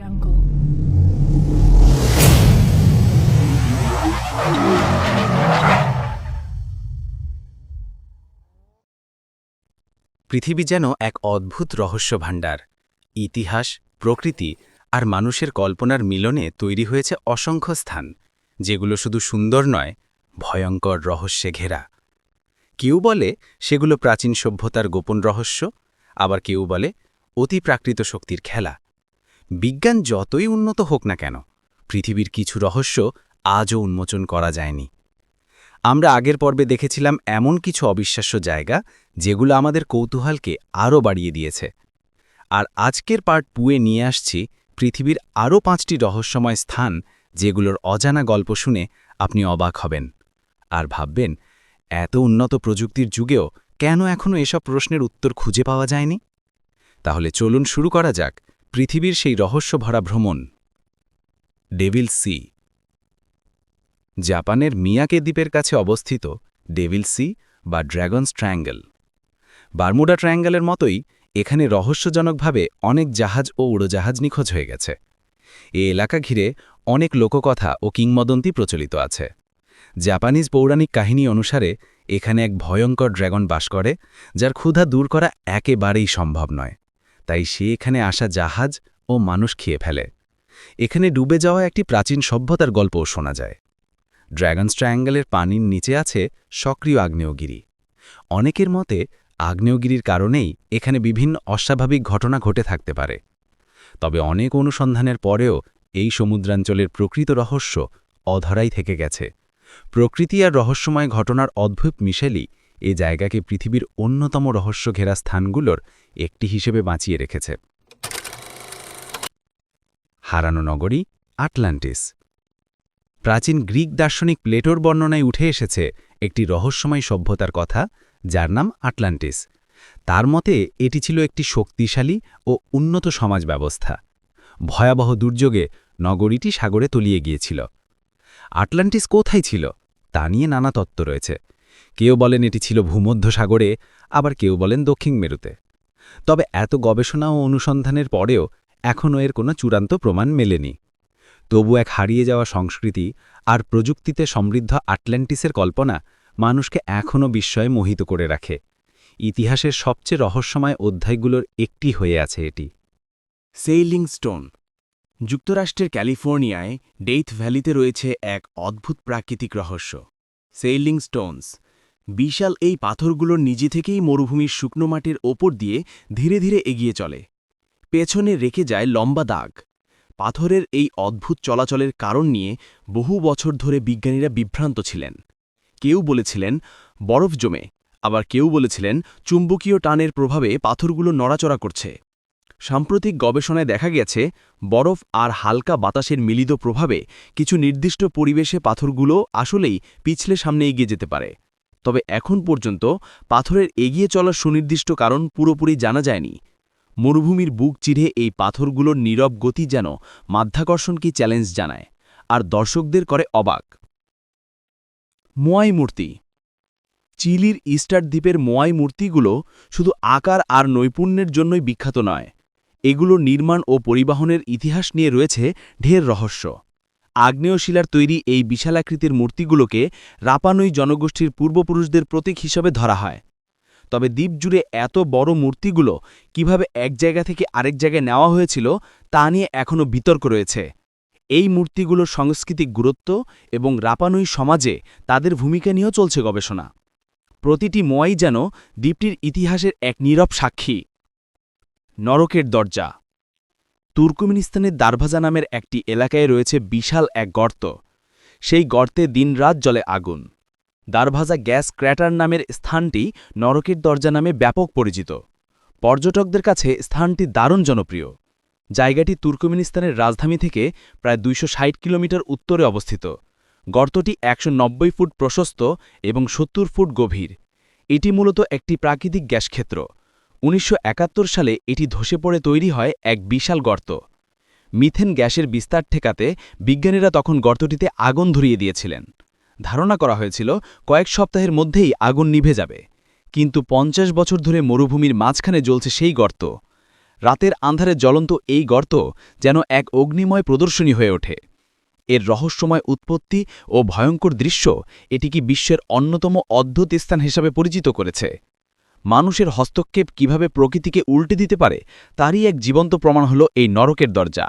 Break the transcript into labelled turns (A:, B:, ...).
A: jungle.
B: পৃথিবী যেন এক অদ্ভুত রহস্য ভাণ্ডার। ইতিহাস, প্রকৃতি আর মানুষের কল্পনার মিলনে তৈরি হয়েছে অসংখ্য স্থান, যেগুলো শুধু সুন্দর নয়, ভয়ঙ্কর রহস্যে ঘেরা। কেউ বলে সেগুলো প্রাচীন সভ্যতার গোপন রহস্য, আবার কেউ বলে অতি প্রাকৃত শক্তির খেলা। বিজ্ঞান যতই উন্নত হোক না কেন, পৃথিবীর কিছু রহস্য আজও উন্মোচন করা যায়নি। আমরা আগের পর্বে দেখেছিলাম এমন কিছু অবিশ্বাস্য জায়গা যেগুলো আমাদের কৌতূহলকে আরও বাড়িয়ে দিয়েছে। আর আজকের পার্ট 2-এ নিয়ে আসছি পৃথিবীর আরও 5টি রহস্যময় স্থান, যেগুলোর অজানা গল্প শুনে আপনি অবাক হবেন আর ভাববেন, এত উন্নত প্রযুক্তির যুগেও কেন এখনও এসব প্রশ্নের উত্তর খুঁজে পাওয়া যায়নি। তাহলে চলুন শুরু করা যাক পৃথিবীর সেই রহস্যভরা ভ্রমণ। Devil Sea. জাপানের মিয়াকে দ্বীপের কাছে অবস্থিত ডেভিল সি বা ড্র্যাগনস ট্রায়াঙ্গল। বারমুডা ট্রায়াঙ্গলের মতোই এখানে রহস্যজনকভাবে অনেক জাহাজ ও উড়োজাহাজ নিখোঁজ হয়ে গেছে। এ এলাকা ঘিরে অনেক লোককথা ও কিংবদন্তি প্রচলিত আছে। জাপানিজ পৌরাণিক কাহিনী অনুসারে এখানে এক ভয়ঙ্কর ড্র্যাগন বাস করে, যার ক্ষুধা দূর করা একেবারেই সম্ভব নয়। তাই সে এখানে আসা জাহাজ ও মানুষ খেয়ে ফেলে। এখানে ডুবে যাওয়া একটি প্রাচীন সভ্যতার গল্পও শোনা যায়। ড্র্যাগনস ট্রায়াঙ্গলের পানির নিচে আছে সক্রিয় আগ্নেয়গিরি। অনেকের মতে আগ্নেয়গিরির কারণেই এখানে বিভিন্ন অস্বাভাবিক ঘটনা ঘটে থাকতে পারে। তবে অনেক অনুসন্ধানের পরেও এই সমুদ্রাঞ্চলের প্রকৃত রহস্য অধরাই থেকে গেছে। প্রকৃতি আর রহস্যময় ঘটনার অদ্ভুত মিশেলই এই জায়গাকে পৃথিবীর অন্যতম রহস্য ঘেরা স্থানগুলোর একটি হিসেবে বাঁচিয়ে রেখেছে। হারানো নগরী আটলান্টিস। প্রাচীন গ্রিক দার্শনিক প্লেটোর বর্ণনায় উঠে এসেছে একটি রহস্যময় সভ্যতার কথা, যার নাম আটলান্টিস। তার মতে এটি ছিল একটি শক্তিশালী ও উন্নত সমাজ ব্যবস্থা। ভয়াবহ দুর্যোগে নগরীটি সাগরে তলিয়ে গিয়েছিল। আটলান্টিস কোথায় ছিল তা নিয়ে নানা তত্ত্ব রয়েছে। কেউ বলেন এটি ছিল ভূমধ্যসাগরে, আবার কেউ বলেন দক্ষিণ মেরুতে। তবে এত গবেষণা ও অনুসন্ধানের পরেও এখনও এর কোনো চূড়ান্ত প্রমাণ মেলেনি। তবু এক হারিয়ে যাওয়া সংস্কৃতি আর প্রযুক্তিতে সমৃদ্ধ আটলান্টিসের কল্পনা মানুষকে এখনও বিস্ময়ে মোহিত করে রাখে। ইতিহাসের সবচেয়ে রহস্যময় অধ্যায়গুলোর একটি হয়ে আছে এটি।
C: Sailing stone. যুক্তরাষ্ট্রের ক্যালিফোর্নিয়ায় ডেথ ভ্যালিতে রয়েছে এক অদ্ভুত প্রাকৃতিক রহস্য, সেইলিং স্টোনস। বিশাল এই পাথরগুলোর নিজে থেকেই মরুভূমির শুকনো মাটির ওপর দিয়ে ধীরে ধীরে এগিয়ে চলে। পেছনে রেখে যায় লম্বা দাগ। পাথরের এই অদ্ভুত চলাচলের কারণ নিয়ে বহু বছর ধরে বিজ্ঞানীরা বিভ্রান্ত ছিলেন। কেউ বলেছিলেন বরফ জমে, আবার কেউ বলেছিলেন চুম্বকীয় টানের প্রভাবে পাথরগুলো নড়াচড়া করছে। সাম্প্রতিক গবেষণায় দেখা গেছে বরফ আর হালকা বাতাসের মিলিত প্রভাবে কিছু নির্দিষ্ট পরিবেশে পাথরগুলো আসলেই পিছলে সামনে এগিয়ে যেতে পারে। তবে এখন পর্যন্ত পাথরের এগিয়ে চলার সুনির্দিষ্ট কারণ পুরোপুরি জানা যায়নি। মরুভূমির বুক চিরে এই পাথরগুলোর নীরব গতি যেন মাধ্যাকর্ষণকে চ্যালেঞ্জ জানায়, আর দর্শকদের করে অবাক। মোয়াই মূর্তি। চিলির ইস্টার দ্বীপের মোয়াই মূর্তিগুলো শুধু আকার আর নৈপুণ্যের জন্যই বিখ্যাত নয়, এগুলোর নির্মাণ ও পরিবহনের ইতিহাস নিয়ে রয়েছে ঢের রহস্য। আগ্নেয়শিলার তৈরি এই বিশালাকৃতির মূর্তিগুলোকে রাপানুই জনগোষ্ঠীর পূর্বপুরুষদের প্রতীক হিসেবে ধরা হয়। তবে দ্বীপ জুড়ে এত বড় মূর্তিগুলো কিভাবে এক জায়গা থেকে আরেক জায়গায় নেওয়া হয়েছিল তা নিয়ে এখনও বিতর্ক রয়েছে। এই মূর্তিগুলোর সাংস্কৃতিক গুরুত্ব এবং রাপানুই সমাজে তাদের ভূমিকা নিয়েও চলছে গবেষণা। প্রতিটি মোয়াই যেন দ্বীপটির ইতিহাসের এক নীরব সাক্ষী। নরকের দরজা। তুর্কমেনিস্তানের দারভাজা নামের একটি এলাকায় রয়েছে বিশাল এক গর্ত। সেই গর্তে দিনরাত জ্বলে আগুন। দারভাজা গ্যাস ক্র্যাটার নামের স্থানটি নরকের দরজা নামে ব্যাপক পরিচিত। পর্যটকদের কাছে স্থানটি দারুণ জনপ্রিয়। জায়গাটি তুর্কমেনিস্তানের রাজধানী থেকে প্রায় 260 কিলোমিটার উত্তরে অবস্থিত। গর্তটি 190 ফুট প্রশস্ত এবং 70 ফুট গভীর। এটি মূলত একটি প্রাকৃতিক গ্যাসক্ষেত্র। 1971 সালে এটি ধসে পড়ে তৈরি হয় এক বিশাল গর্ত। মিথেন গ্যাসের বিস্তার ঠেকাতে বিজ্ঞানীরা তখন গর্তটিতে আগুন ধরিয়ে দিয়েছিলেন। ধারণা করা হয়েছিল কয়েক সপ্তাহের মধ্যেই আগুন নিভে যাবে, কিন্তু 50 বছর ধরে মরুভূমির মাঝখানে জ্বলছে সেই গর্ত। রাতের আন্ধারে জ্বলন্ত এই গর্ত যেন এক অগ্নিময় প্রদর্শনী হয়ে ওঠে। এর রহস্যময় উৎপত্তি ও ভয়ঙ্কর দৃশ্য এটিকে বিশ্বের অন্যতম অদ্ভুত স্থান হিসাবে পরিচিত করেছে। মানুষের হস্তক্ষেপ কিভাবে প্রকৃতিকে উল্টে দিতে পারে তারই এক জীবন্ত প্রমাণ হল এই নরকের দরজা।